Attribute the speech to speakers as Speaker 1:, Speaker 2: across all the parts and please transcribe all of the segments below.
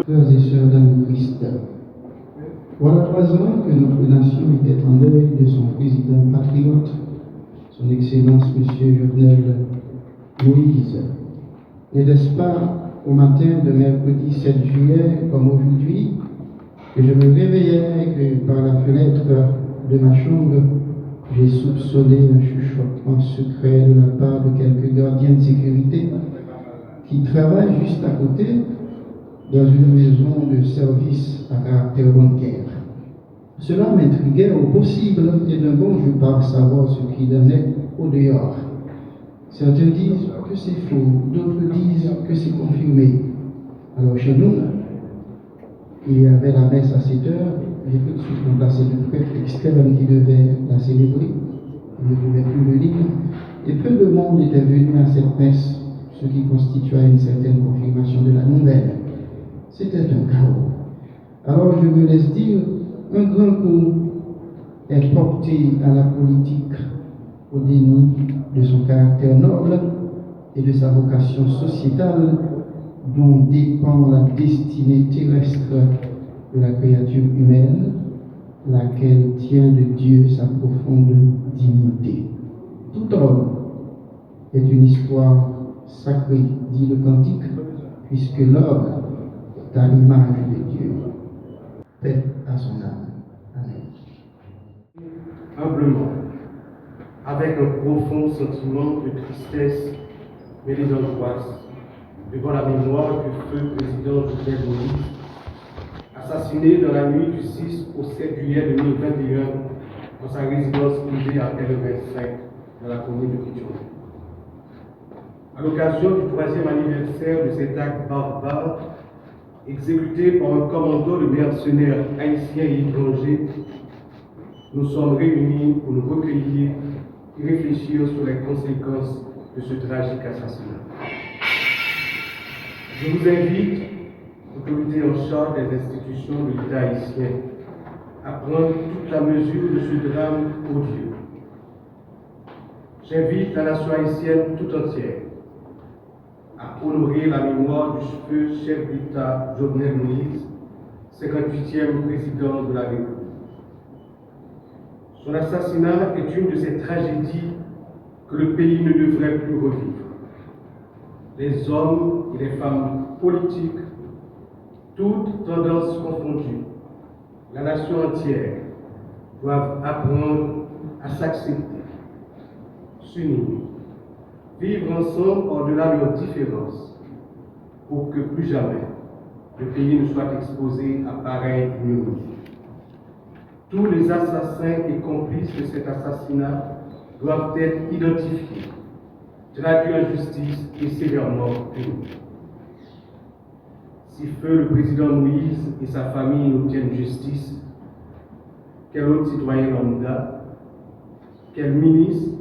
Speaker 1: Frères et sœurs dans le Christ, voilà 3 ans que notre nation était en deuil de son président patriote, son Excellence M. Jovenel Moïse. N'est-ce pas au matin de mercredi 7 juillet, comme aujourd'hui, que je me réveillais et que par la fenêtre de ma chambre, j'ai soupçonné un chuchotement secret de la part de quelques gardiens de sécurité qui travaillent juste à côté dans une maison de service à caractère bancaire. Cela m'intriguait au possible et d'un bon je pars savoir ce qu'il en est au dehors. Certains disent que c'est faux, d'autres disent que c'est confirmé. Alors chez nous, il y avait la messe à 7 heures, j'ai tout de suite remplacé le prêtre externe qui devait la célébrer. Il ne pouvait plus le lire. Et peu de monde était venu à cette messe, ce qui constituait une certaine confirmation de la nouvelle. C'était un chaos. Alors je me laisse dire, un grand coup est porté à la politique au déni de son caractère noble et de sa vocation sociétale dont dépend la destinée terrestre de la créature humaine, laquelle tient de Dieu sa profonde dignité. Tout homme est une histoire sacrée, dit le cantique, puisque l'homme est à l'image de Dieu. Paix à son âme. Amen.
Speaker 2: Humblement, avec un profond sentiment de tristesse mêlé d'angoisse, devant la mémoire du feu président Jovenel Moïse, assassiné dans la nuit du 6 au 7 juillet 2021 dans sa résidence privée à L25 dans la commune de Kidjoué. À l'occasion du 3e anniversaire de cet acte barbare, exécuté par un commando de mercenaires haïtiens et étrangers, nous sommes réunis pour nous recueillir et réfléchir sur les conséquences de ce tragique assassinat. Je vous invite, autorité en charge des institutions de l'État haïtien, à prendre toute la mesure de ce drame odieux. J'invite la nation haïtienne tout entière à honorer la mémoire du feu chef d'État Jovenel Moïse, 58e président de la République. Son assassinat est une de ces tragédies que le pays ne devrait plus revivre. Les hommes et les femmes politiques, toutes tendances confondues, la nation entière doivent apprendre à s'accepter, s'unir, vivre ensemble au-delà de leurs différences, pour que plus jamais le pays ne soit exposé à pareille ignominie. Tous les assassins et complices de cet assassinat doivent être identifiés, traduits en justice et sévèrement punis. Si feu le président Moïse et sa famille n'obtiennent justice, quel autre citoyen lambda, quel ministre,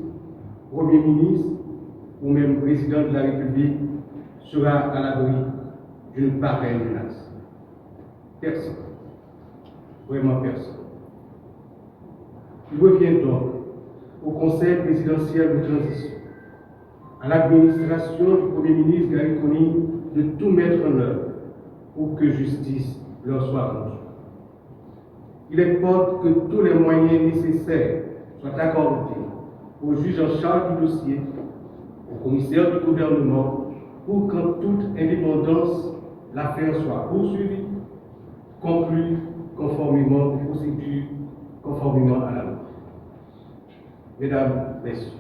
Speaker 2: premier ministre ou même président de la République sera à l'abri d'une pareille menace? Personne. Vraiment personne. Il revient donc au Conseil présidentiel de transition, à l'administration du Premier ministre Gary Conille de tout mettre en œuvre pour que justice leur soit rendue. Il importe que tous les moyens nécessaires soient accordés aux juges en charge du dossier, aux commissaires du gouvernement, pour qu'en toute indépendance, l'affaire soit poursuivie, conclue conformément aux procédures, conformément à la loi. Mesdames, Messieurs,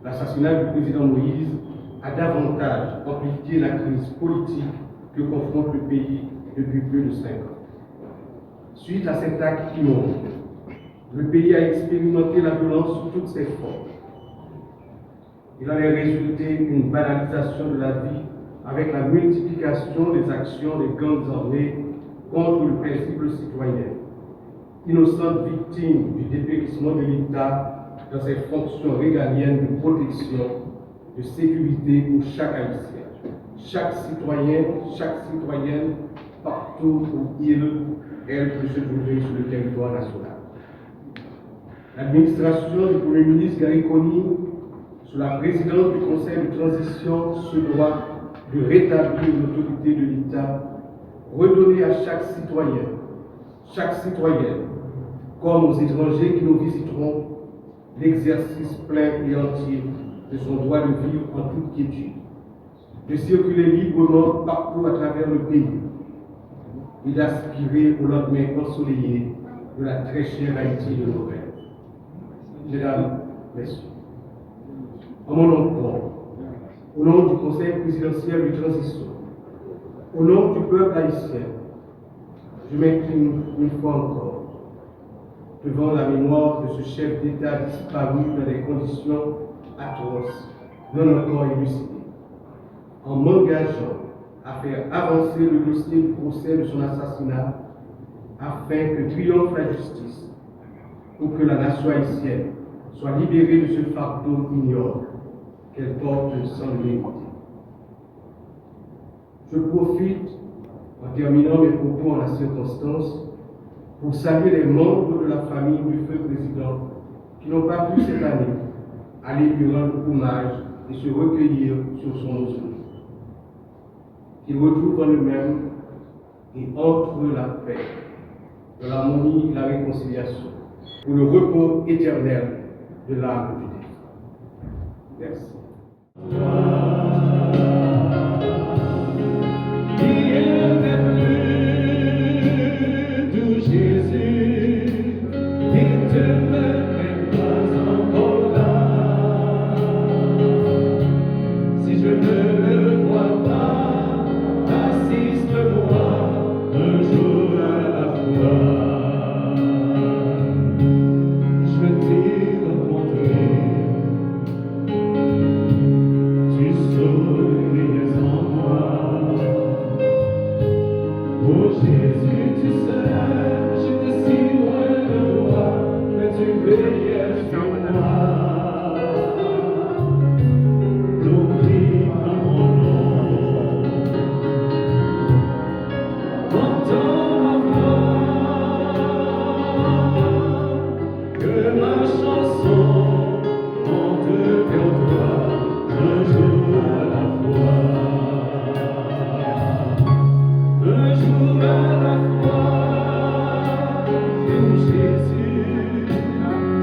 Speaker 2: l'assassinat du président Moïse a davantage amplifié la crise politique que confronte le pays depuis plus de 5 ans. Suite à cet acte immonde, Le pays a expérimenté la violence sous toutes ses formes. Il en est résulté une banalisation de la vie avec la multiplication des actions des gangs armés contre le paisible citoyen, innocente victime du dépérissement de l'État dans ses fonctions régaliennes de protection, de sécurité pour chaque haïtien, chaque citoyen, chaque citoyenne, partout où elle peut se trouver sur le territoire national. L'administration du Premier ministre Gary Conille, sous la présidence du Conseil de transition, se doit de rétablir l'autorité de l'État, redonner à chaque citoyenne, comme aux étrangers qui nous visiteront, l'exercice plein et entier de son droit de vivre en toute quiétude, de circuler librement partout à travers le pays et d'aspirer au lendemain ensoleillé de la très chère Haïti de nos rêves. Mesdames, Messieurs, en mon nom propre, au nom du Conseil présidentiel de transition, au nom du peuple haïtien, je m'incline une fois encore devant la mémoire de ce chef d'État disparu dans des conditions atroces, non encore élucidées, en m'engageant à faire avancer le dossier du procès de son assassinat afin que triomphe la justice pour que la nation haïtienne soit libérée de ce fardeau ignoble qu'elle porte sans le mériter. Je profite, en terminant mes propos en la circonstance, pour saluer les membres de la famille du feu président qui n'ont pas pu cette année aller lui rendre hommage et se recueillir sur son mausolée. Qu'ils retrouvent en eux-mêmes et entre eux la paix, de l'harmonie et la réconciliation, pour le repos éternel de l'âme du défunt. Merci.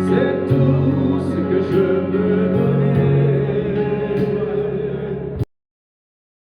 Speaker 3: C'est tout ce que je me donne.